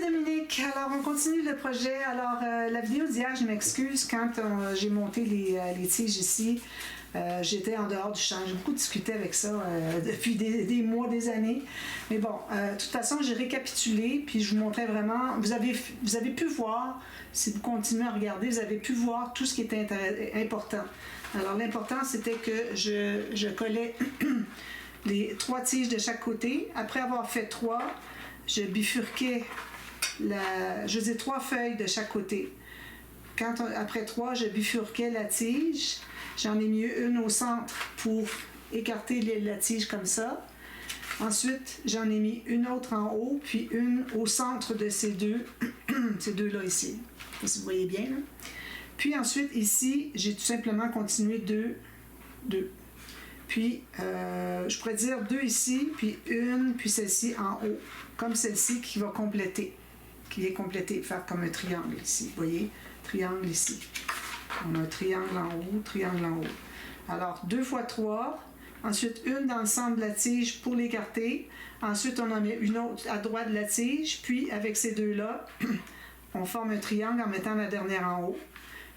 c'est Dominique. Alors, on continue le projet. Alors, la vidéo d'hier, je m'excuse, quand j'ai monté les tiges ici, j'étais en dehors du champ. J'ai beaucoup discuté avec ça depuis des mois, des années. Mais bon, de toute façon, j'ai récapitulé, puis je vous montrais vraiment, vous avez pu voir, si vous continuez à regarder, vous avez pu voir tout ce qui était important. Alors, l'important, c'était que je collais les 3 tiges de chaque côté. Après avoir fait 3, je bifurquais, je faisais 3 feuilles de chaque côté. Après 3, je bifurquais la tige. J'en ai mis une au centre pour écarter la tige comme ça. Ensuite, j'en ai mis une autre en haut, puis une au centre de ces deux-là ici. Je sais pas si vous voyez bien, là. Puis ensuite, ici, j'ai tout simplement continué 2. Puis, je pourrais dire 2 ici, puis une, puis celle-ci en haut. Comme celle-ci qui va compléter. Qui est complétée, faire comme un triangle ici. Vous voyez? Triangle ici. On a un triangle en haut, triangle en haut. Alors, 2 fois 3. Ensuite, une dans le centre de la tige pour l'écarter. Ensuite, on en met une autre à droite de la tige. Puis, avec ces deux-là, on forme un triangle en mettant la dernière en haut.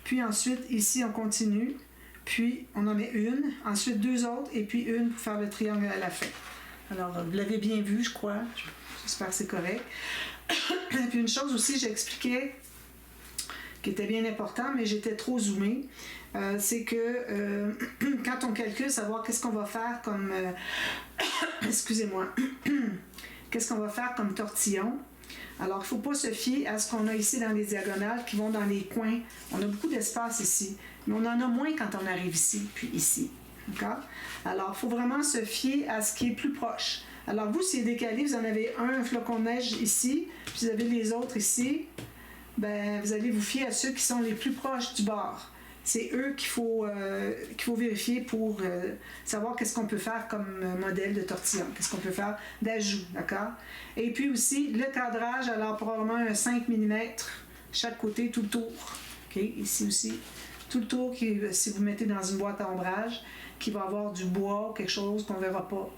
Puis ensuite, ici, on continue. Puis, on en met une. Ensuite, 2 autres. Et puis, une pour faire le triangle à la fin. Alors, vous l'avez bien vu, je crois. J'espère que c'est correct. Et puis, une chose aussi, j'expliquais qui était bien important, mais j'étais trop zoomée. C'est que quand on calcule, savoir qu'est-ce qu'on va faire comme... excusez-moi. Qu'est-ce qu'on va faire comme tortillon. Alors, il ne faut pas se fier à ce qu'on a ici dans les diagonales qui vont dans les coins. On a beaucoup d'espace ici, mais on en a moins quand on arrive ici, puis ici. D'accord? Alors, il faut vraiment se fier à ce qui est plus proche. Alors, vous, si c'est décalé, vous en avez un flocon de neige ici, puis vous avez les autres ici. Ben, vous allez vous fier à ceux qui sont les plus proches du bord. C'est eux qu'il faut vérifier pour savoir qu'est-ce qu'on peut faire comme modèle de tortillon, qu'est-ce qu'on peut faire d'ajout, d'accord? Et puis aussi, le cadrage, alors probablement un 5 mm chaque côté, tout le tour. Okay? Ici aussi, tout le tour, si vous mettez dans une boîte à ombrage, qui va avoir du bois ou quelque chose qu'on ne verra pas.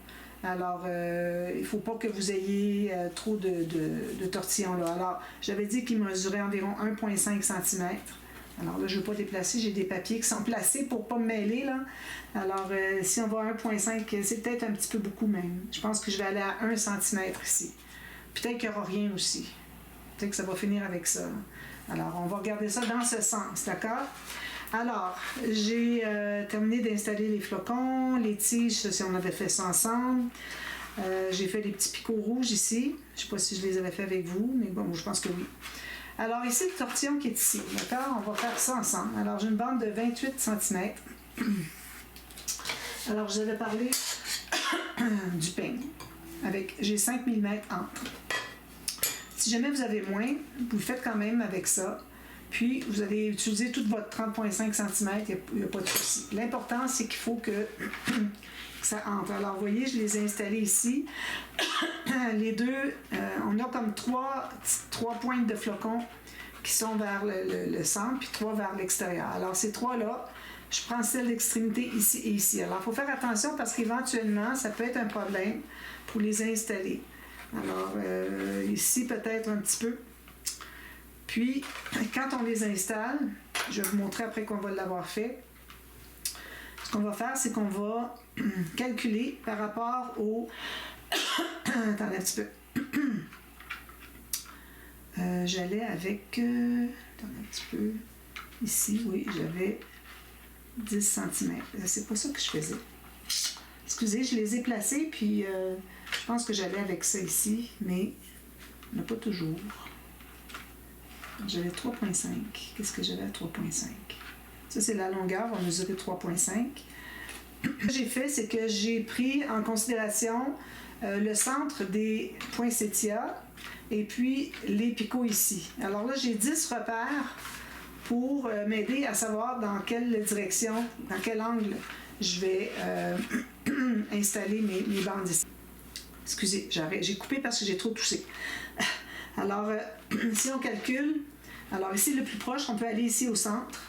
Alors, il ne faut pas que vous ayez trop de tortillons là. Alors, j'avais dit qu'il mesurait environ 1,5 cm. Alors là, je ne veux pas déplacer, j'ai des papiers qui sont placés pour ne pas me mêler, là. Alors, si on va à 1,5, c'est peut-être un petit peu beaucoup même. Je pense que je vais aller à 1 cm ici. Peut-être qu'il n'y aura rien aussi. Peut-être que ça va finir avec ça. Alors, on va regarder ça dans ce sens, d'accord? Alors, j'ai terminé d'installer les flocons, les tiges, si on avait fait ça ensemble. J'ai fait des petits picots rouges ici. Je ne sais pas si je les avais fait avec vous, mais bon, je pense que oui. Alors ici, le tortillon qui est ici, d'accord? On va faire ça ensemble. Alors, j'ai une bande de 28 cm. Alors, je vous avais parlé du peigne. J'ai 5 mm entre. Si jamais vous avez moins, vous le faites quand même avec ça. Puis, vous allez utiliser tout votre 30,5 cm, il n'y a pas de souci. L'important, c'est qu'il faut que ça entre. Alors, vous voyez, je les ai installés ici. Les deux, on a comme trois pointes de flocons qui sont vers le centre, puis 3 vers l'extérieur. Alors, ces 3-là, je prends celle d'extrémité ici et ici. Alors, il faut faire attention parce qu'éventuellement, ça peut être un problème pour les installer. Alors, ici, peut-être un petit peu. Puis, quand on les installe, je vais vous montrer après qu'on va l'avoir fait. Ce qu'on va faire, c'est qu'on va calculer par rapport au... Attendez un petit peu. J'allais avec... Attendez un petit peu. Ici, oui, j'avais 10 cm. C'est pas ça que je faisais. Excusez, je les ai placés, puis je pense que j'allais avec ça ici, mais il n'y en a pas toujours. J'avais 3,5. Qu'est-ce que j'avais à 3,5? Ça, c'est la longueur. On va mesurer 3,5. Ce que j'ai fait, c'est que j'ai pris en considération le centre des poinsettias et puis les picots ici. Alors là, j'ai 10 repères pour m'aider à savoir dans quelle direction, dans quel angle je vais installer mes bandes ici. Excusez, j'ai coupé parce que j'ai trop toussé. Alors, si on calcule, alors ici, le plus proche, on peut aller ici au centre.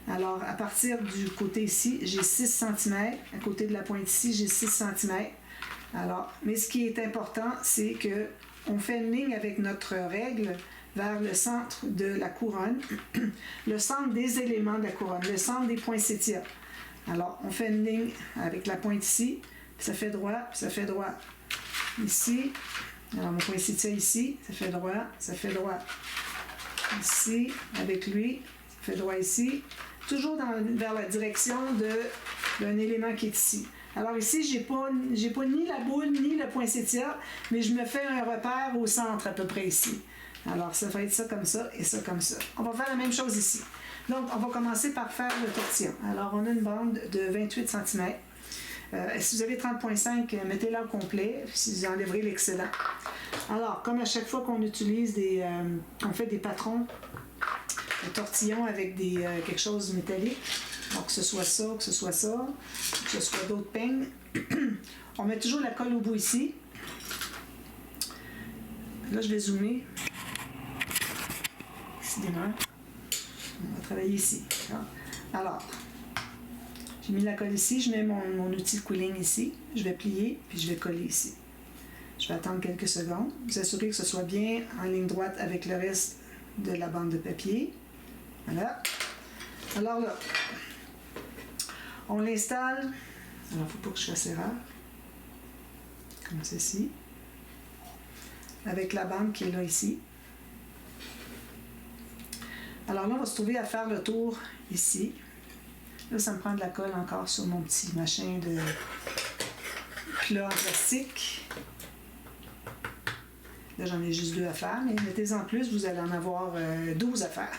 Alors, à partir du côté ici, j'ai 6 cm. À côté de la pointe ici, j'ai 6 cm. Alors, mais ce qui est important, c'est que on fait une ligne avec notre règle vers le centre de la couronne, le centre des éléments de la couronne, le centre des poinsettias. Alors, on fait une ligne avec la pointe ici, puis ça fait droit, puis ça fait droit. Ici, alors mon poinsettia ici, ça fait droit, ça fait droit. Ici, avec lui, ça fait droit ici. Toujours vers la direction d'un élément qui est ici. Alors ici, j'ai pas ni la boule ni le poinsettia, mais je me fais un repère au centre à peu près ici. Alors ça va être ça comme ça et ça comme ça. On va faire la même chose ici. Donc on va commencer par faire le tortillon. Alors on a une bande de 28 cm. Si vous avez 30,5, mettez-la au complet, si vous enlèverez l'excédent. Alors, comme à chaque fois qu'on utilise on fait des patrons de tortillons avec quelque chose de métallique, donc que ce soit ça, que ce soit ça, que ce soit d'autres peignes, on met toujours la colle au bout ici. Là, je vais zoomer. Décidément. On va travailler ici. Alors, j'ai mis la colle ici, je mets mon outil de quilling ici, je vais plier, puis je vais coller ici. Je vais attendre quelques secondes, vous assurer que ce soit bien en ligne droite avec le reste de la bande de papier. Voilà. Alors là, on l'installe. Alors, il ne faut pas que je fasse erreur. Comme ceci. Avec la bande qui est là ici. Alors là, on va se trouver à faire le tour ici. Là, ça me prend de la colle encore sur mon petit machin de plat en plastique. Là, j'en ai juste 2 à faire, mais mettez-en plus, vous allez en avoir 12 à faire.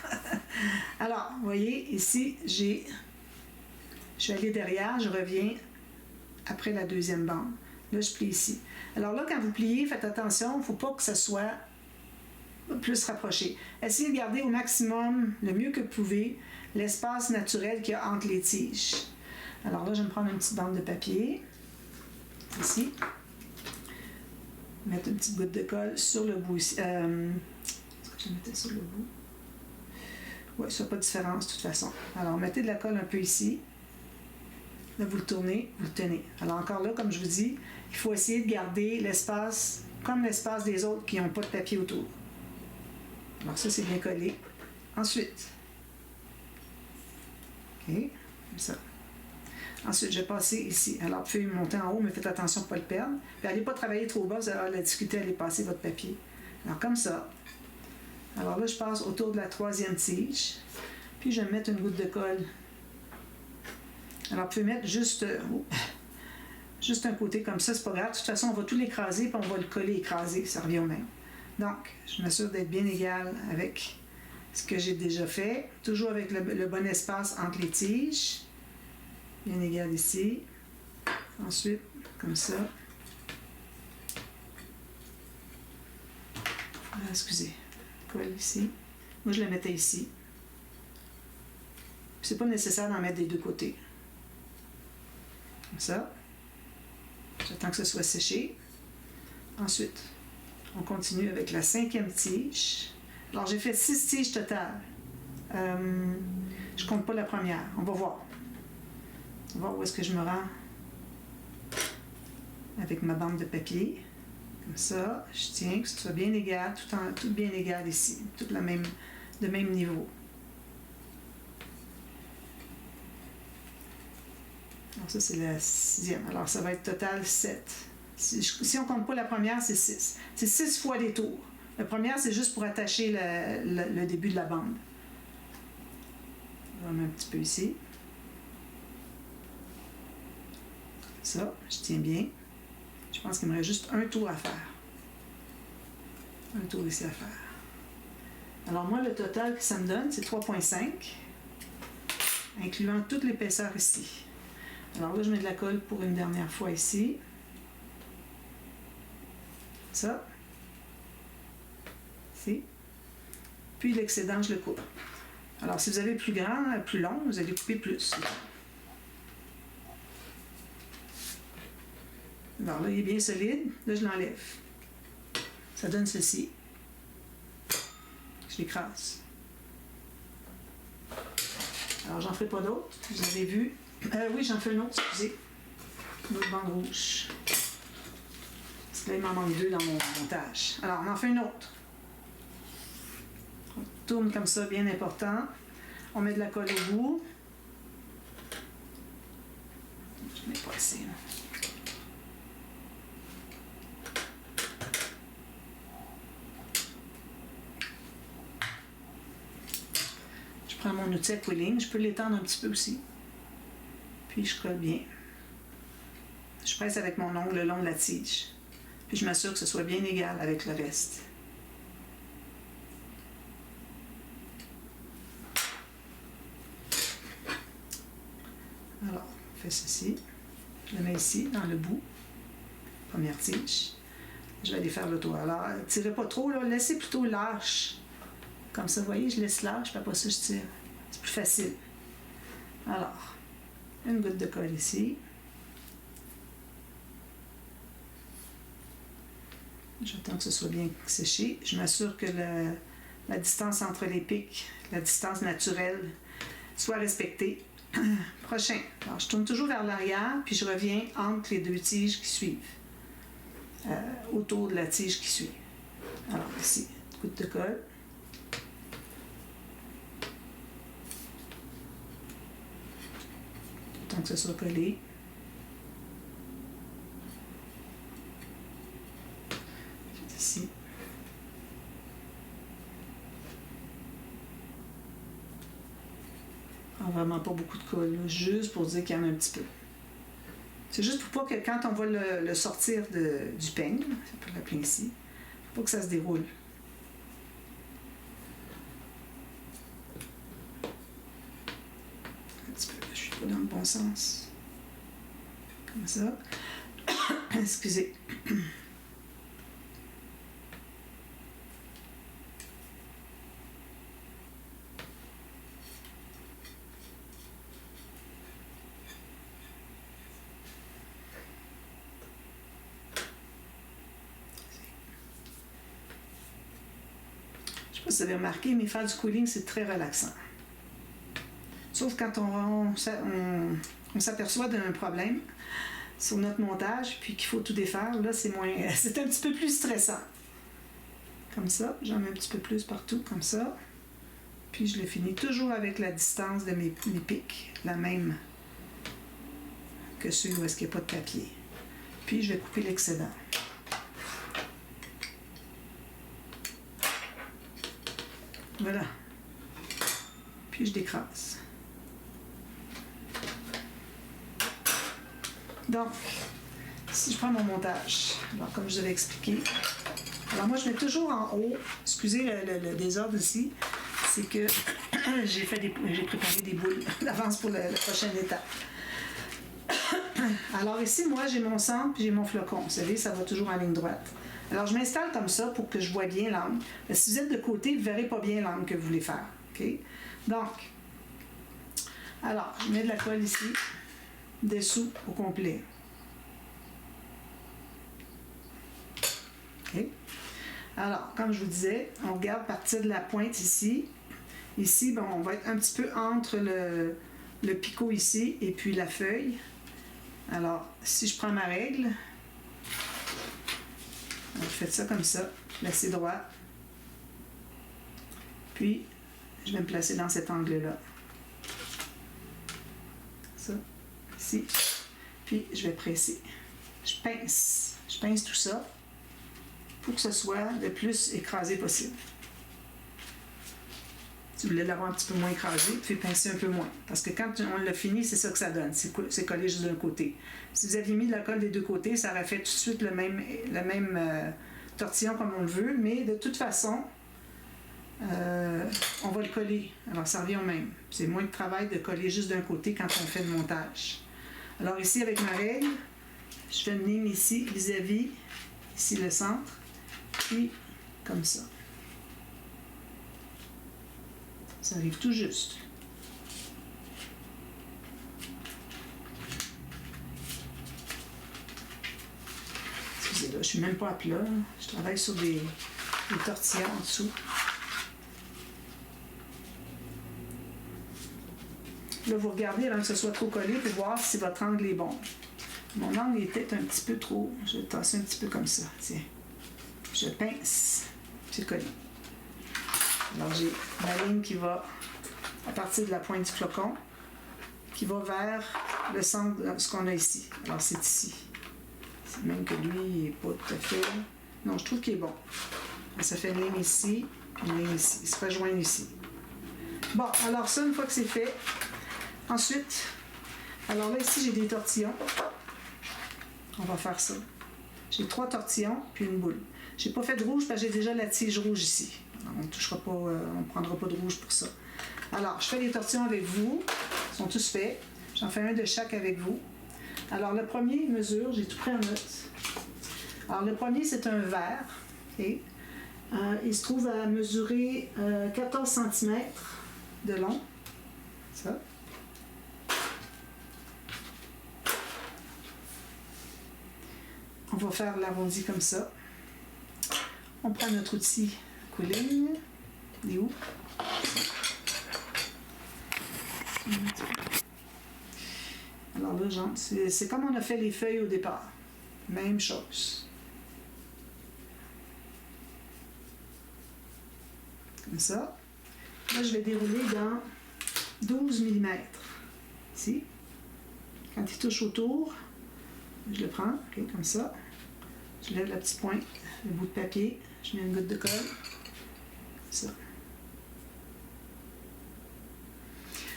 Alors, vous voyez, ici, je suis allée derrière, je reviens après la deuxième bande. Là, je plie ici. Alors là, quand vous pliez, faites attention, il ne faut pas que ça soit plus rapproché. Essayez de garder au maximum, le mieux que vous pouvez, l'espace naturel qu'il y a entre les tiges. Alors là, je vais me prendre une petite bande de papier, ici. Mettre une petite goutte de colle sur le bout ici. Est-ce que je mettais sur le bout? Oui, ça n'a pas de différence de toute façon. Alors, mettez de la colle un peu ici. Là, vous le tournez, vous le tenez. Alors encore là, comme je vous dis, il faut essayer de garder l'espace comme l'espace des autres qui n'ont pas de papier autour. Alors ça, c'est bien collé. Ensuite, OK, comme ça. Ensuite, je vais passer ici. Alors, vous pouvez monter en haut, mais faites attention pour ne pas le perdre. Puis, n'allez pas travailler trop bas, vous allez avoir la difficulté à aller passer votre papier. Alors, comme ça. Alors là, je passe autour de la 3e tige. Puis, je vais mettre une goutte de colle. Alors, vous pouvez mettre juste un côté comme ça, c'est pas grave. De toute façon, on va tout l'écraser, puis on va le coller écrasé. Ça revient au même. Donc, je m'assure d'être bien égal avec ce que j'ai déjà fait. Toujours avec le bon espace entre les tiges. Bien égal ici. Ensuite, comme ça. Excusez. Colle ici. Moi, je le mettais ici. C'est pas nécessaire d'en mettre des deux côtés. Comme ça. J'attends que ce soit séché. Ensuite, on continue avec la 5e tige. Alors, j'ai fait 6 tiges totales. Je compte pas la première. On va voir. On va voir où est-ce que je me rends avec ma bande de papier. Comme ça, je tiens, que ce soit bien égal, tout bien égal ici, tout de même niveau. Alors ça, c'est la 6e. Alors, ça va être total 7. Si on ne compte pas la première, c'est 6. C'est 6 fois les tours. La première, c'est juste pour attacher le début de la bande. On va mettre un petit peu ici. Ça, je tiens bien. Je pense qu'il me reste juste un tour à faire. Un tour ici à faire. Alors moi, le total que ça me donne, c'est 3,5, incluant toute l'épaisseur ici. Alors là, je mets de la colle pour une dernière fois ici. Ça. Ici. Puis l'excédent, je le coupe. Alors, si vous avez plus grand, plus long, vous allez couper plus. Alors là, il est bien solide. Là, je l'enlève. Ça donne ceci. Je l'écrase. Alors, j'en ferai pas d'autres. Vous avez vu. Oui, j'en fais une autre, excusez. Une autre bande rouge. Là, il m'en manque 2 dans mon montage. Alors, on en fait une autre. On tourne comme ça, bien important. On met de la colle au bout. Je mets pas assez, là. Je prends mon outil à quilling. Je peux l'étendre un petit peu aussi. Puis je colle bien. Je presse avec mon ongle le long de la tige. Puis je m'assure que ce soit bien égal avec le reste. Alors, on fait ceci. Je le mets ici, dans le bout. Première tige. Je vais aller faire le tour. Alors, tirez pas trop, là. Laissez plutôt lâche. Comme ça, vous voyez, je laisse lâche, puis après ça, je tire. C'est plus facile. Alors, une goutte de colle ici. J'attends que ce soit bien séché. Je m'assure que la distance entre les pics, la distance naturelle, soit respectée. Prochain. Alors, je tourne toujours vers l'arrière, puis je reviens entre les 2 tiges qui suivent. Autour de la tige qui suit. Alors, ici, goutte de colle. Tant que ce soit collé. Ici. Vraiment pas beaucoup de colle, là, juste pour dire qu'il y en a un petit peu. C'est juste pour pas que quand on va le sortir du peigne, ça peut l'appeler ici, pour que ça se déroule. Un petit peu, je suis pas dans le bon sens. Comme ça. Excusez. Je sais pas si vous avez remarqué, mais faire du quilling, c'est très relaxant. Sauf quand on s'aperçoit d'un problème sur notre montage, puis qu'il faut tout défaire, là, c'est un petit peu plus stressant. Comme ça, j'en mets un petit peu plus partout, comme ça. Puis je le finis toujours avec la distance de mes pics, la même que ceux où est-ce qu'il n'y a pas de papier. Puis je vais couper l'excédent. Voilà. Puis je décrase. Donc, si je prends mon montage, alors comme je vous avais expliqué, alors moi je mets toujours en haut, excusez le désordre ici, c'est que j'ai préparé des boules d'avance pour la prochaine étape. Alors ici, moi j'ai mon centre puis j'ai mon flocon, vous savez, ça va toujours en ligne droite. Alors je m'installe comme ça pour que je vois bien l'angle. Si vous êtes de côté, vous ne verrez pas bien l'angle que vous voulez faire. Okay? Donc, alors, je mets de la colle ici, dessous au complet. Okay? Alors, comme je vous disais, on regarde partir de la pointe ici. Ici, bon, on va être un petit peu entre le picot ici et puis la feuille. Alors, si je prends ma règle, vous faites ça comme ça, placez droit. Puis, je vais me placer dans cet angle-là. Ça, ici. Puis, je vais presser. Je pince tout ça pour que ce soit le plus écrasé possible. Si vous voulez l'avoir un petit peu moins écrasé, vous pouvez pincer un peu moins. Parce que quand on l'a fini, c'est ça que ça donne. C'est collé juste d'un côté. Si vous aviez mis de la colle des deux côtés, ça aurait fait tout de suite le même tortillon comme on le veut. Mais de toute façon, on va le coller. Alors ça revient au même. C'est moins de travail de coller juste d'un côté quand on fait le montage. Alors ici, avec ma règle, je fais une ligne ici, vis-à-vis, ici le centre, puis comme ça. Ça arrive tout juste. Excusez-moi, je ne suis même pas à plat. Je travaille sur des tortillons en dessous. Là, vous regardez avant que ce soit trop collé pour voir si votre angle est bon. Mon angle est peut-être un petit peu trop. Je vais tasser un petit peu comme ça. Tiens. Je pince. C'est collé. Alors j'ai ma ligne qui va à partir de la pointe du flocon, qui va vers le centre de ce qu'on a ici. Alors c'est ici. C'est même que lui, il n'est pas tout à fait. Non, je trouve qu'il est bon. Ça fait une ligne ici, puis une ligne ici. Il se rejoignent ici. Bon, alors ça, une fois que c'est fait, ensuite, alors là, ici, j'ai des tortillons. On va faire ça. J'ai 3 tortillons, puis une boule. J'ai pas fait de rouge parce que j'ai déjà la tige rouge ici. On ne touchera pas, on ne prendra pas de rouge pour ça. Alors, je fais les tortillons avec vous. Ils sont tous faits. J'en fais un de chaque avec vous. Alors, le premier mesure, j'ai tout pris en note. Alors, le premier, c'est un verre. Okay? Il se trouve à mesurer 14 cm de long. Ça. On va faire l'arrondi comme ça. On prend notre outil cooling. Il est où? Alors là, genre, c'est comme on a fait les feuilles au départ. Même chose. Comme ça. Là, je vais dérouler dans 12 mm. Ici. Quand il touche autour, je le prends, okay, comme ça. Je lève la petite pointe, le bout de papier, je mets une goutte de colle. Comme ça.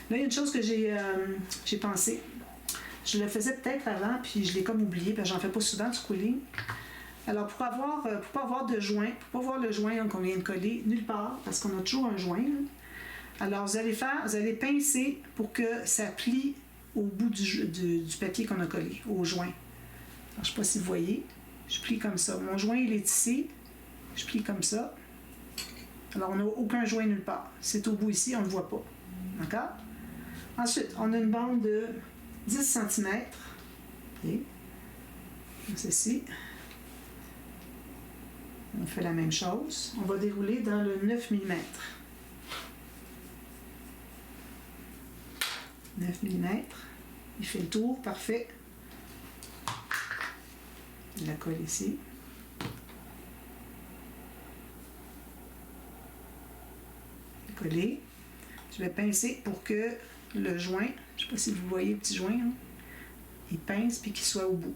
Là, il y a une chose que j'ai pensé. Je le faisais peut-être avant, puis je l'ai comme oublié, parce que j'en fais pas souvent du cooling. Alors, pour pas avoir de joint, pour pas voir le joint qu'on vient de coller nulle part, parce qu'on a toujours un joint, là. Alors, vous allez pincer pour que ça plie au bout du papier qu'on a collé, au joint. Alors, je ne sais pas si vous voyez, je plie comme ça. Mon joint, il est ici, je plie comme ça. Alors, on n'a aucun joint nulle part. C'est au bout ici, on ne le voit pas. D'accord? Ensuite, on a une bande de 10 cm. Okay. Comme ceci. On fait la même chose. On va dérouler dans le 9 mm. 9 mm. Il fait le tour, parfait. Je la colle ici. Coller. Je vais pincer pour que le joint, je ne sais pas si vous voyez le petit joint, hein, il pince puis qu'il soit au bout.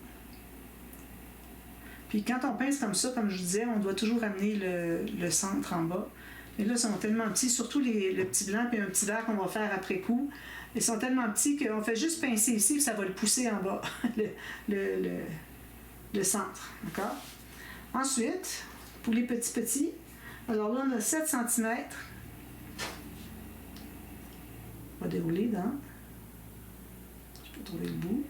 Puis quand on pince comme ça, comme je vous disais, on doit toujours amener le centre en bas. Mais là, ils sont tellement petits, surtout le petit blanc et un petit vert qu'on va faire après coup. Ils sont tellement petits qu'on fait juste pincer ici et ça va le pousser en bas, le centre. D'accord? Ensuite, pour les petits, alors là, on a 7 cm. On va dérouler dans. Je peux trouver le bout.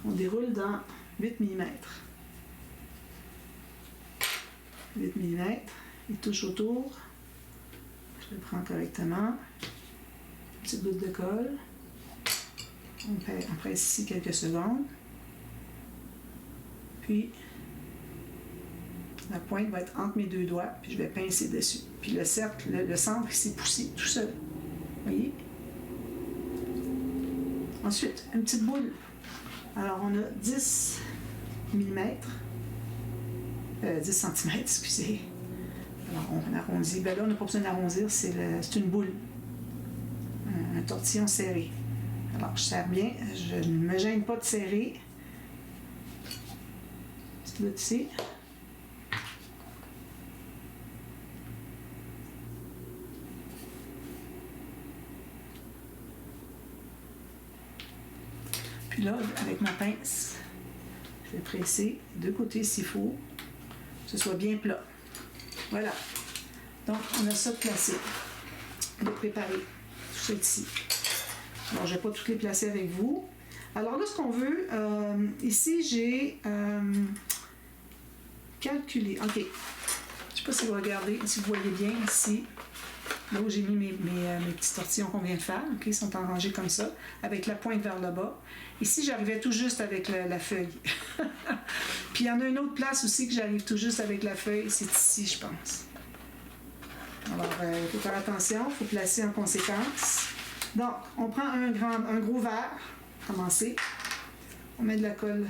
On déroule dans 8 mm. 8 mm. Il touche autour. Je le prends correctement. Une petite goutte de colle. On presse ici quelques secondes. Puis, la pointe va être entre mes deux doigts, puis je vais pincer dessus. Puis le cercle, le centre, il s'est poussé tout seul. Vous voyez? Ensuite, une petite boule. Alors, on a 10 mm, 10 cm, excusez. Alors, on arrondit. Ben là, on n'a pas besoin d'arrondir, c'est une boule. Un tortillon serré. Alors, je serre bien. Je ne me gêne pas de serrer. Petite goutte ici. Puis là, avec ma pince, je vais presser de côté s'il faut, que ce soit bien plat. Voilà. Donc, on a ça placé, de préparer, tout ça ici. Bon, je ne vais pas toutes les placer avec vous. Alors là, ce qu'on veut, ici, j'ai calculé. OK. Je ne sais pas si vous regardez, si vous voyez bien ici. Là où j'ai mis mes petits tortillons qu'on vient de faire, okay, ils sont rangés comme ça, avec la pointe vers le bas. Ici, j'arrivais tout juste avec la feuille. Puis il y en a une autre place aussi que j'arrive tout juste avec la feuille, c'est ici, je pense. Alors, il faut faire attention, il faut placer en conséquence. Donc, on prend un gros verre, commencer. On met de la colle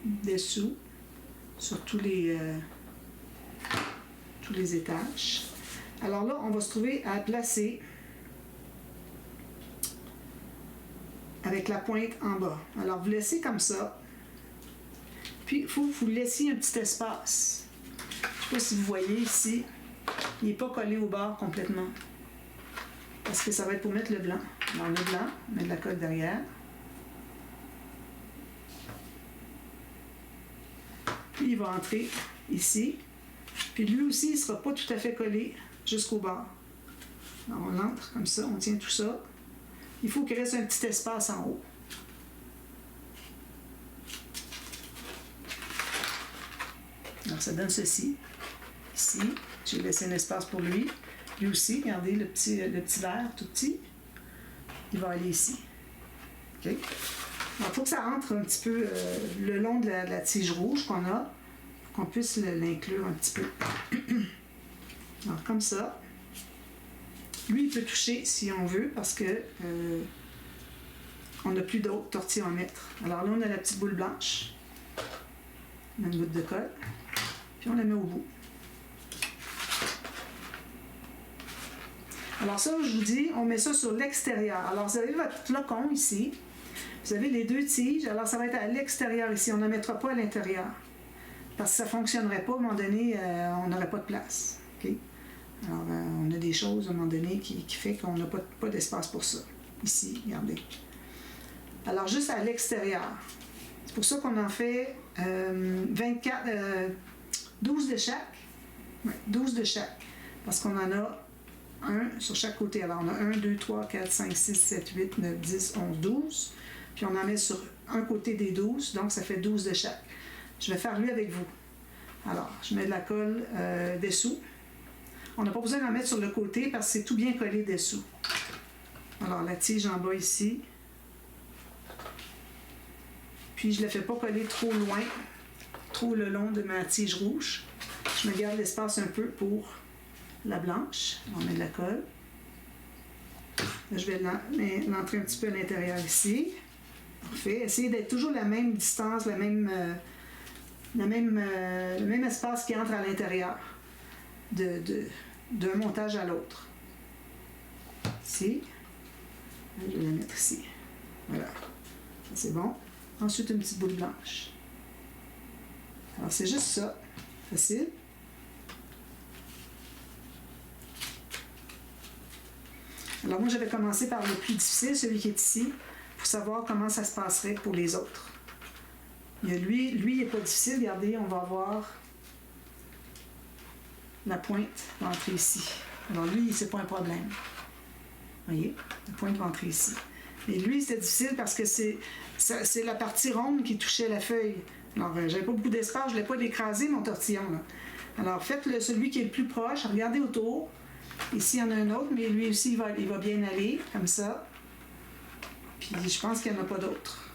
dessous, sur tous les étages. Alors là, on va se trouver à placer avec la pointe en bas. Alors, vous laissez comme ça. Puis, il faut que vous laissiez un petit espace. Je ne sais pas si vous voyez ici, il n'est pas collé au bord complètement. Parce que ça va être pour mettre le blanc. Alors, le blanc, on met de la colle derrière. Puis, il va entrer ici. Puis, lui aussi, il ne sera pas tout à fait collé jusqu'au bord. Alors, on entre comme ça, on tient tout ça. Il faut qu'il reste un petit espace en haut. Alors, ça donne ceci. Ici, j'ai laissé un espace pour lui. Lui aussi, regardez le petit verre tout petit. Il va aller ici. OK? Alors, il faut que ça rentre un petit peu le long de la tige rouge qu'on a, pour qu'on puisse l'inclure un petit peu. Alors, comme ça. Lui, il peut toucher si on veut, parce que on n'a plus d'autres tortilles à mettre. Alors là, on a la petite boule blanche. On a une goutte de colle. Puis on la met au bout. Alors ça, je vous dis, on met ça sur l'extérieur. Alors vous avez votre flocon ici. Vous avez les deux tiges. Alors ça va être à l'extérieur ici. On ne mettra pas à l'intérieur. Parce que ça ne fonctionnerait pas. À un moment donné, on n'aurait pas de place. Okay? Alors on a des choses à un moment donné qui fait qu'on n'a pas d'espace pour ça. Ici, regardez. Alors juste à l'extérieur. C'est pour ça qu'on en fait 12 de chaque. Ouais, 12 de chaque. Parce qu'on en a un sur chaque côté. Alors, on a 1, 2, 3, 4, 5, 6, 7, 8, 9, 10, 11, 12. Puis, on en met sur un côté des 12. Donc, ça fait 12 de chaque. Je vais faire lui avec vous. Alors, je mets de la colle dessous. On n'a pas besoin d'en mettre sur le côté parce que c'est tout bien collé dessous. Alors, la tige en bas ici. Puis, je ne la fais pas coller trop loin, trop le long de ma tige rouge. Je me garde l'espace un peu pour la blanche. On met de la colle. Là, je vais l'entrer un petit peu à l'intérieur ici. Parfait. Essayez d'être toujours la même distance, le même espace qui entre à l'intérieur d'un montage à l'autre. Ici. Je vais la mettre ici. Voilà. Ça, c'est bon. Ensuite, une petite boule blanche. Alors, c'est juste ça. Facile. Alors, moi, j'avais commencé par le plus difficile, celui qui est ici, pour savoir comment ça se passerait pour les autres. Lui, il n'est pas difficile. Regardez, on va avoir la pointe va entrer ici. Alors, lui, c'est pas un problème. Vous voyez? La pointe va entrer ici. Et lui, c'était difficile parce que c'est la partie ronde qui touchait la feuille. Alors, j'avais pas beaucoup d'espace, je ne voulais pas l'écraser, mon tortillon. Là. Alors, faites celui qui est le plus proche, regardez autour. Ici, il y en a un autre, mais lui aussi, il va bien aller, comme ça. Puis, je pense qu'il n'y en a pas d'autre.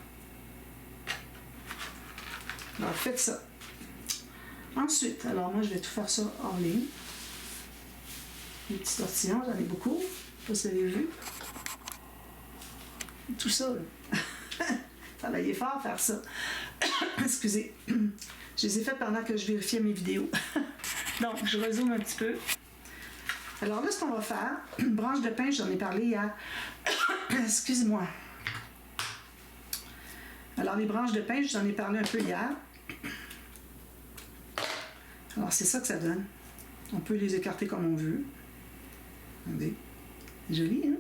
Alors, faites ça. Ensuite, alors moi, je vais tout faire ça hors ligne. Les petits tortillons, j'en ai beaucoup. Je sais pas si vous avez vu. Tout ça, là. Travaillez fort à faire ça. Excusez. Je les ai faites pendant que je vérifiais mes vidéos. Donc, je résume un petit peu. Alors là, ce qu'on va faire, branche de pin, j'en ai parlé hier. Excusez-moi. Alors, les branches de pin, j'en ai parlé un peu hier. Alors, c'est ça que ça donne. On peut les écarter comme on veut. Regardez. C'est joli, hein?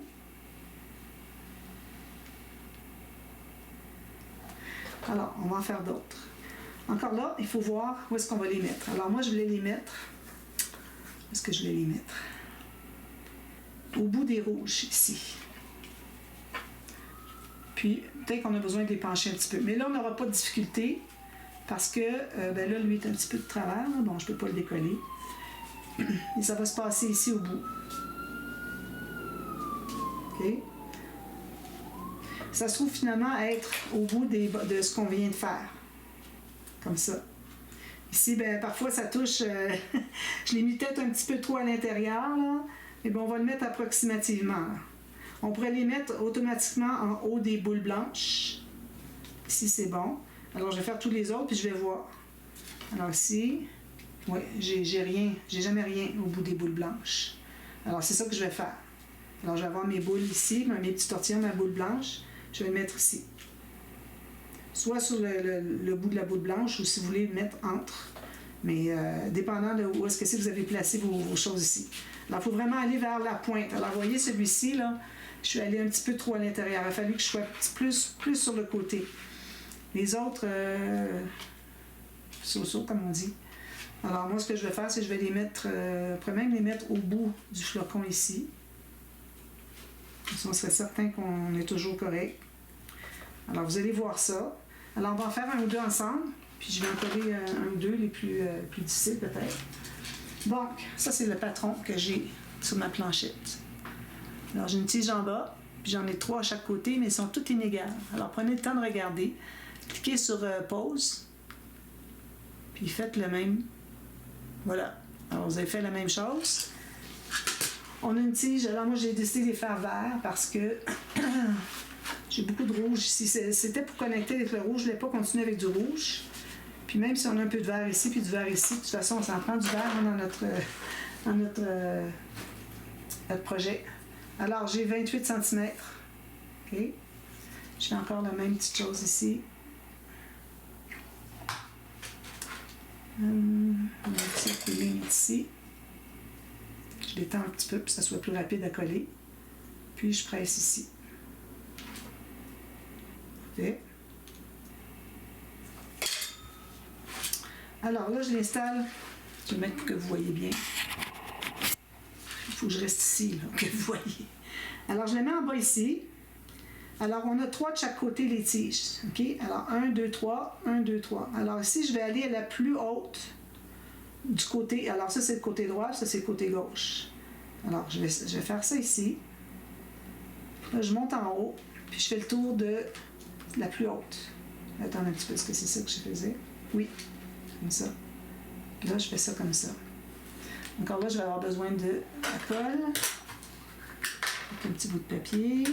Alors, on va en faire d'autres. Encore là, il faut voir où est-ce qu'on va les mettre. Alors, moi, je voulais les mettre. Où est-ce que je voulais les mettre? Au bout des rouges, ici. Puis, peut-être qu'on a besoin de les pencher un petit peu. Mais là, on n'aura pas de difficulté parce que, ben là, lui est un petit peu de travers. Là. Bon, je ne peux pas le décoller. Et ça va se passer ici au bout. OK? Ça se trouve finalement à être au bout de ce qu'on vient de faire. Comme ça. Ici, ben parfois ça touche, je l'ai mis peut-être un petit peu trop à l'intérieur, là, mais bon, on va le mettre approximativement. Là. On pourrait les mettre automatiquement en haut des boules blanches. Ici, c'est bon. Alors, je vais faire tous les autres, puis je vais voir. Alors ici, oui, j'ai jamais rien au bout des boules blanches. Alors, c'est ça que je vais faire. Alors, je vais avoir mes boules ici, mes petits tortillons, ma boule blanche. Je vais le mettre ici. Soit sur le bout de la boule blanche, ou si vous voulez le mettre entre. Mais dépendant de où est-ce que c'est que vous avez placé vos choses ici. Alors, il faut vraiment aller vers la pointe. Alors, vous voyez, celui-ci, là, je suis allée un petit peu trop à l'intérieur. Il a fallu que je sois plus sur le côté. Les autres, so-so, comme on dit. Alors, moi, ce que je vais faire, c'est que je vais les mettre, je pourrais même les mettre au bout du flocon ici. Comme ça, on serait certain qu'on est toujours correct. Alors, vous allez voir ça. Alors, on va en faire un ou deux ensemble. Puis, je vais en coller un ou deux, les plus difficiles peut-être. Donc, ça, c'est le patron que j'ai sur ma planchette. Alors, j'ai une tige en bas, puis j'en ai 3 à chaque côté, mais ils sont toutes inégales. Alors, prenez le temps de regarder. Cliquez sur pause, puis faites le même. Voilà. Alors, vous avez fait la même chose. On a une tige. Alors, moi, j'ai décidé de les faire verts parce que j'ai beaucoup de rouge ici. C'était pour connecter avec le rouge. Je ne voulais pas continuer avec du rouge. Puis même si on a un peu de vert ici, puis du vert ici, de toute façon, on s'en prend du vert dans notre projet. Alors, j'ai 28 cm. OK? Je fais encore la même petite chose ici. On a une petite ligne ici. Je l'étends un petit peu pour que ça soit plus rapide à coller. Puis, je presse ici. Parfait. Alors là, je l'installe. Je vais mettre pour que vous voyez bien. Il faut que je reste ici, là, que vous voyez. Alors, je les mets en bas ici. Alors, on a 3 de chaque côté, les tiges. OK? Alors, 1, 2, 3, 1, 2, 3. Alors, ici, je vais aller à la plus haute du côté. Alors, ça, c'est le côté droit, ça, c'est le côté gauche. Alors, je vais faire ça ici. Là, je monte en haut, puis je fais le tour de la plus haute. Attends un petit peu, est-ce que c'est ça que je faisais? Oui, comme ça. Là, je fais ça comme ça. Encore là, je vais avoir besoin de la colle. Avec un petit bout de papier.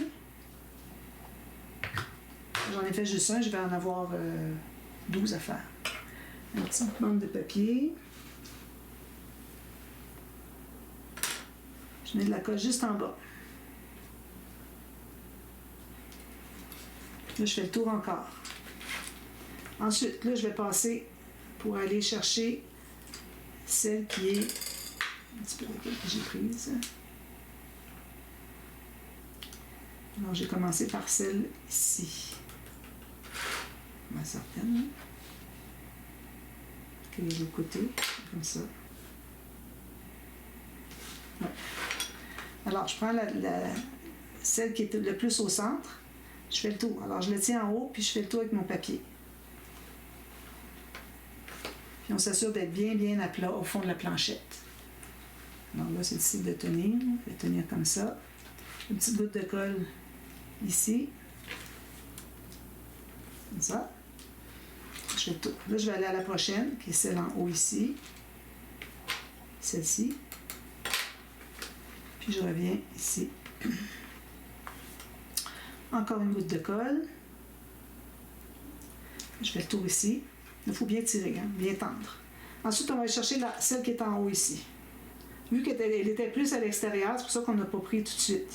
J'en ai fait juste un, je vais en avoir 12 à faire. Un petit bande de papier. Je mets de la colle juste en bas. Là, je fais le tour encore. Ensuite, là, je vais passer pour aller chercher celle qui est un petit peu laquelle que j'ai prise. Alors, j'ai commencé par celle ici. Ma certaine. Qui est de l'autre côté, comme ça. Ouais. Alors, je prends celle qui est le plus au centre. Je fais le tour. Alors, je le tiens en haut, puis je fais le tour avec mon papier. Puis, on s'assure d'être bien à plat au fond de la planchette. Alors là, c'est difficile de tenir. Je vais tenir comme ça. Une petite goutte de colle ici. Comme ça. Je fais le tour. Là, je vais aller à la prochaine, qui est celle en haut ici. Celle-ci. Puis, je reviens ici. Encore une goutte de colle. Je fais le tour ici. Il faut bien tirer, hein? Bien tendre. Ensuite, on va aller chercher celle qui est en haut ici. Vu qu'elle était plus à l'extérieur, c'est pour ça qu'on n'a pas pris tout de suite.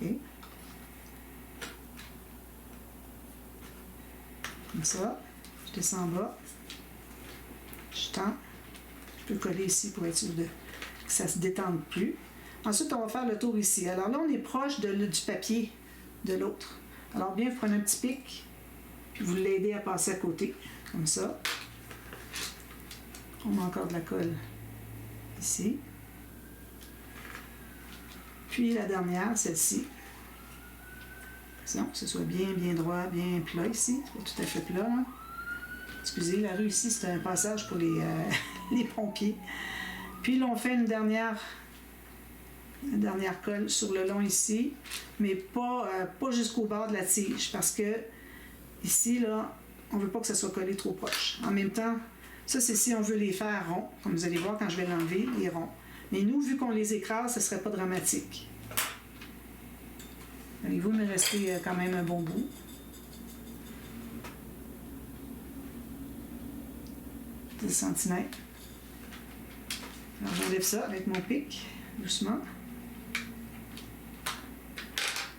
Okay. Comme ça. Je descends en bas. Je tends. Je peux coller ici pour être sûr que ça ne se détende plus. Ensuite, on va faire le tour ici. Alors là, on est proche du papier de l'autre. Alors bien, vous prenez un petit pic, puis vous l'aidez à passer à côté, comme ça. On met encore de la colle ici. Puis la dernière, celle-ci. Attention, que ce soit bien droit, bien plat ici. C'est pas tout à fait plat, là. Excusez, la rue ici, c'est un passage pour les pompiers. Puis là, on fait une dernière colle sur le long ici, mais pas jusqu'au bord de la tige, parce que ici, là, on ne veut pas que ça soit collé trop proche. En même temps, ça, c'est si on veut les faire ronds, comme vous allez voir quand je vais l'enlever, les ronds. Mais nous, vu qu'on les écrase, ce ne serait pas dramatique. Voyez-vous, il me restait quand même un bon bout. cm. Alors, j'enlève ça avec mon pic, doucement.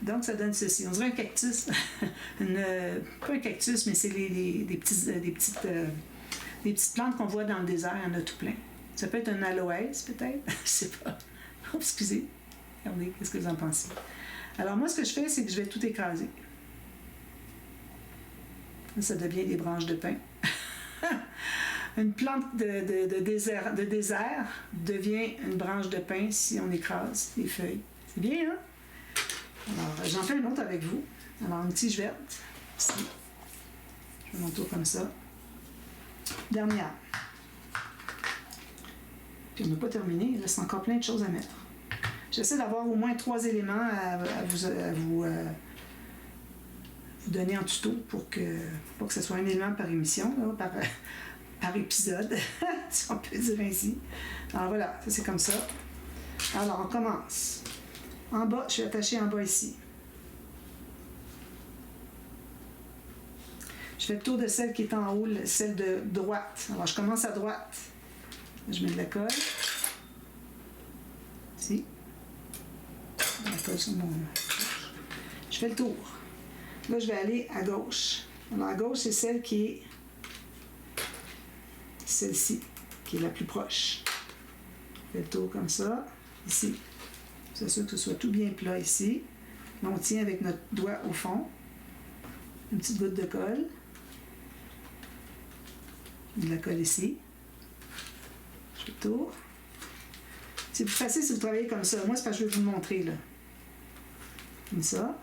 Donc, ça donne ceci. On dirait un cactus. Pas un cactus, mais c'est des petites plantes qu'on voit dans le désert. Il y en a tout plein. Ça peut être un aloès, peut-être. Je sais pas. Oh, excusez. Regardez, qu'est-ce que vous en pensez? Alors, moi, ce que je fais, c'est que je vais tout écraser. Ça devient des branches de pin. Une plante de désert devient une branche de pin si on écrase les feuilles. C'est bien, hein? Alors, j'en fais une autre avec vous. Alors, une tige verte, ici. Je fais mon tour comme ça. Dernière. Puis on n'a pas terminé, il reste encore plein de choses à mettre. J'essaie d'avoir au moins 3 éléments à vous donner en tuto pour que ce soit un élément par émission, là, par épisode, si on peut dire ainsi. Alors voilà, ça c'est comme ça. Alors on commence. En bas, je suis attachée en bas ici. Je fais le tour de celle qui est en haut, celle de droite. Alors je commence à droite. Je mets de la colle. Ici. La colle sur mon... Je fais le tour. Là, je vais aller à gauche. Alors à gauche, c'est celle qui est celle-ci, qui est la plus proche. Je fais le tour comme ça, ici. C'est sûr que ce soit tout bien plat ici. Là, on tient avec notre doigt au fond. Une petite goutte de colle. De la colle ici. Je fais le tour. C'est plus facile si vous travaillez comme ça. Moi, c'est parce que je vais vous le montrer, là. Comme ça.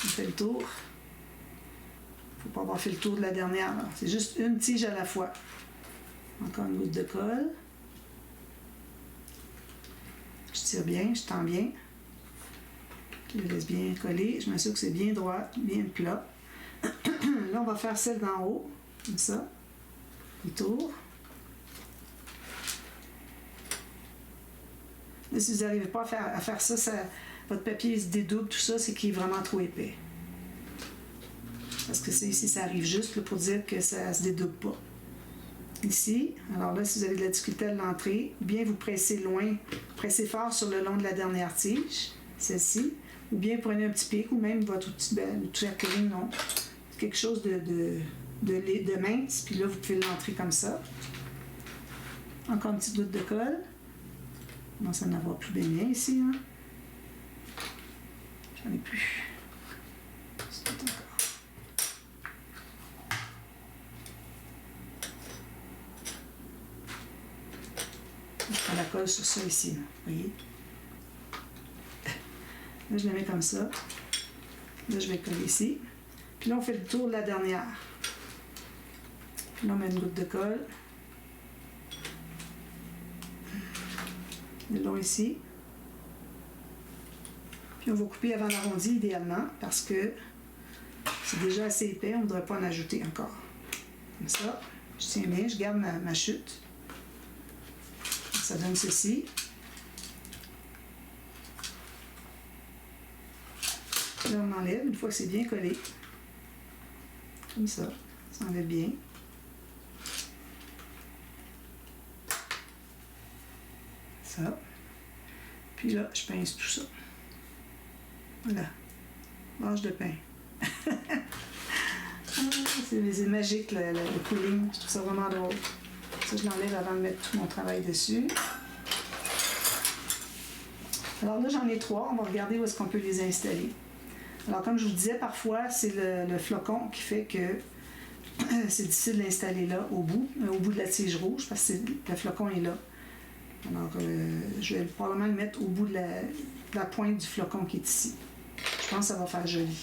On fait le tour. Il ne faut pas avoir fait le tour de la dernière. C'est juste une tige à la fois. Encore une goutte de colle. Je tire bien, je tends bien. Je laisse bien coller. Je m'assure que c'est bien droit, bien plat. Là, on va faire celle d'en haut. Comme ça. Le tour. Là, si vous n'arrivez pas à faire ça, votre papier se dédouble, tout ça, c'est qu'il est vraiment trop épais. Parce que ici, ça arrive juste là, pour dire que ça ne se dédouble pas. Ici, alors là, si vous avez de la difficulté à l'entrer, bien vous pressez loin, pressez fort sur le long de la dernière tige, celle-ci, ou bien prenez un petit pic, ou même votre outil de tuerkeling, non, quelque chose de mince, puis là, vous pouvez l'entrer comme ça. Encore une petite goutte de colle. On commence à en avoir plus bien ici. Hein? J'en ai plus. C'est tout encore. Je prends la colle sur ça ici. Là. Vous voyez? Là, je la mets comme ça. Là, je vais coller ici. Puis là, on fait le tour de la dernière. Puis là, on met une goutte de colle. Le long ici. Puis on va couper avant l'arrondi idéalement parce que c'est déjà assez épais, on ne devrait pas en ajouter encore. Comme ça, je tiens bien, je garde ma chute. Ça donne ceci. Là, on enlève une fois que c'est bien collé. Comme ça, ça enlève bien. Ça. Puis là, je pince tout ça. Voilà. Branche de pain. C'est magique le cooling. Je trouve ça vraiment drôle. Ça, je l'enlève avant de mettre tout mon travail dessus. Alors là, j'en ai 3. On va regarder où est-ce qu'on peut les installer. Alors, comme je vous disais, parfois, c'est le flocon qui fait que c'est difficile de l'installer là, au bout de la tige rouge, parce que le flocon est là. Alors, je vais probablement le mettre au bout de la pointe du flocon qui est ici. Je pense que ça va faire joli.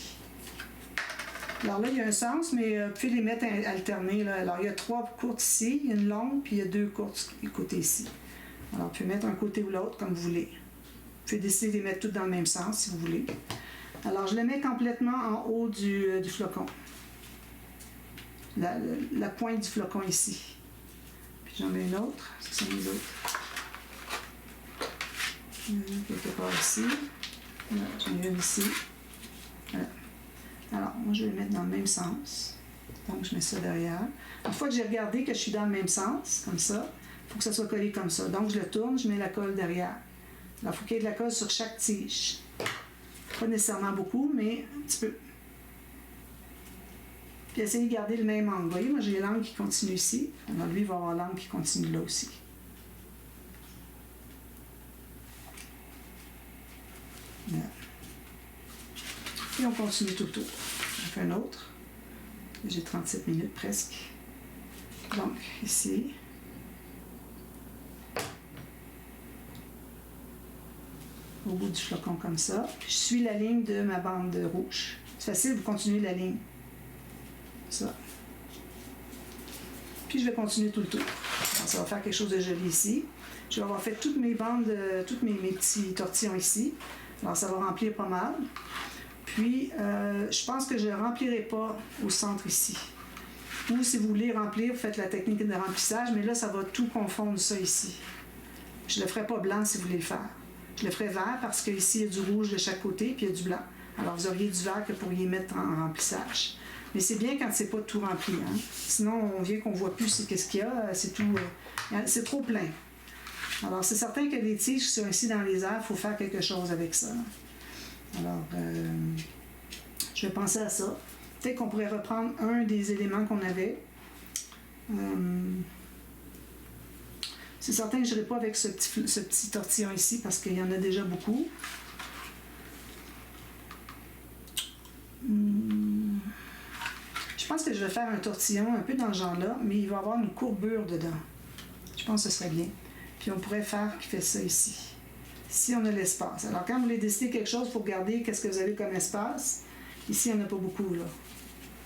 Alors là, il y a un sens, mais vous pouvez les mettre alternés. Là. Alors, il y a 3 courtes ici, il y a une longue, puis il y a 2 courtes côté ici. Alors, vous pouvez mettre un côté ou l'autre comme vous voulez. Vous pouvez décider de les mettre toutes dans le même sens, si vous voulez. Alors, je les mets complètement en haut du flocon. La pointe du flocon ici. Puis j'en mets une autre. Ce sont les autres. Quelque part ici. Là, j'en ai une ici. Voilà. Alors, moi, je vais le mettre dans le même sens. Donc, je mets ça derrière. Une fois que j'ai regardé que je suis dans le même sens, comme ça, il faut que ça soit collé comme ça. Donc, je le tourne, je mets la colle derrière. Alors, il faut qu'il y ait de la colle sur chaque tige. Pas nécessairement beaucoup, mais un petit peu. Puis, essayez de garder le même angle. Vous voyez, moi, j'ai l'angle qui continue ici. Alors, lui, il va avoir l'angle qui continue là aussi. Voilà. Et on continue tout le tour. On fait un autre. J'ai 37 minutes presque. Donc, ici. Au bout du flocon comme ça. Je suis la ligne de ma bande rouge. C'est facile, vous continuez la ligne. Ça. Puis je vais continuer tout le tour. Alors, ça va faire quelque chose de joli ici. Je vais avoir fait toutes mes bandes, tous mes petits tortillons ici. Alors, ça va remplir pas mal. Puis, je pense que je ne remplirai pas au centre ici. Ou si vous voulez remplir, vous faites la technique de remplissage, mais là, ça va tout confondre ça ici. Je ne le ferai pas blanc si vous voulez le faire. Je le ferai vert parce qu'ici, il y a du rouge de chaque côté, puis il y a du blanc. Alors, vous auriez du vert que vous pourriez mettre en remplissage. Mais c'est bien quand c'est pas tout rempli. Hein? Sinon, on vient qu'on ne voit plus qu'est-ce qu'il y a. C'est tout. C'est trop plein. Alors, c'est certain que les tiges qui sont ici dans les airs, il faut faire quelque chose avec ça. Alors, je vais penser à ça. Peut-être qu'on pourrait reprendre un des éléments qu'on avait. C'est certain que je n'irai pas avec ce petit tortillon ici parce qu'il y en a déjà beaucoup. Je pense que je vais faire un tortillon un peu dans ce genre-là, mais il va y avoir une courbure dedans. Je pense que ce serait bien. Puis on pourrait faire qui fait ça ici. Ici, on a l'espace. Alors, quand vous voulez décider quelque chose, il faut regarder qu'est-ce que vous avez comme espace. Ici, il n'y en a pas beaucoup, là.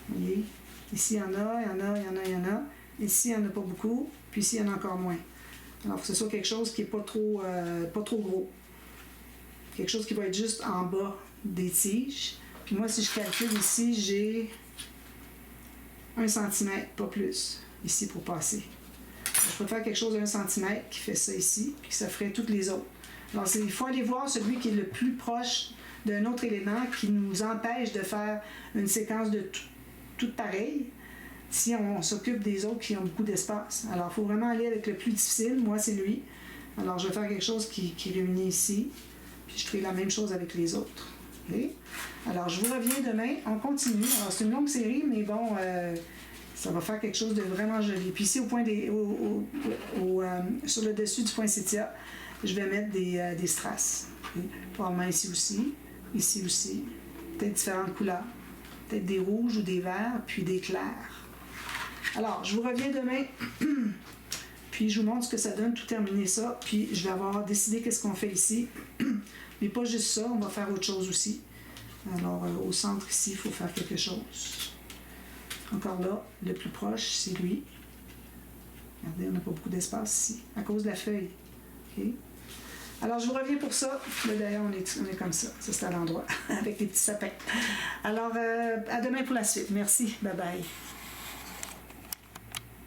Vous voyez? Ici, il y en a, il y en a, il y en a, il y en a. Ici, il n'y en a pas beaucoup. Puis ici, il y en a encore moins. Alors, il faut que ce soit quelque chose qui n'est pas trop gros. Quelque chose qui va être juste en bas des tiges. Puis moi, si je calcule ici, j'ai 1 cm, pas plus, ici pour passer. Je peux faire quelque chose de 1 cm qui fait ça ici, puis ça ferait toutes les autres. Alors, il faut aller voir celui qui est le plus proche d'un autre élément qui nous empêche de faire une séquence de tout pareil si on s'occupe des autres qui ont beaucoup d'espace. Alors, il faut vraiment aller avec le plus difficile. Moi, c'est lui. Alors, je vais faire quelque chose qui réunit ici, puis je ferai la même chose avec les autres. Okay? Alors, je vous reviens demain. On continue. Alors, c'est une longue série, mais bon, ça va faire quelque chose de vraiment joli. Puis ici, sur le dessus du poinsettia, je vais mettre des strass. Okay? Probablement ici aussi, peut-être différentes couleurs. Peut-être des rouges ou des verts, puis des clairs. Alors, je vous reviens demain. Puis, je vous montre ce que ça donne, tout terminer ça. Puis, je vais avoir décidé qu'est-ce qu'on fait ici. Mais pas juste ça, on va faire autre chose aussi. Alors, au centre ici, il faut faire quelque chose. Encore là, le plus proche, c'est lui. Regardez, on n'a pas beaucoup d'espace ici, à cause de la feuille. Okay? Alors, je vous reviens pour ça. Là, d'ailleurs, on est comme ça. Ça, c'est à l'endroit, avec les petits sapins. Alors, à demain pour la suite. Merci. Bye-bye.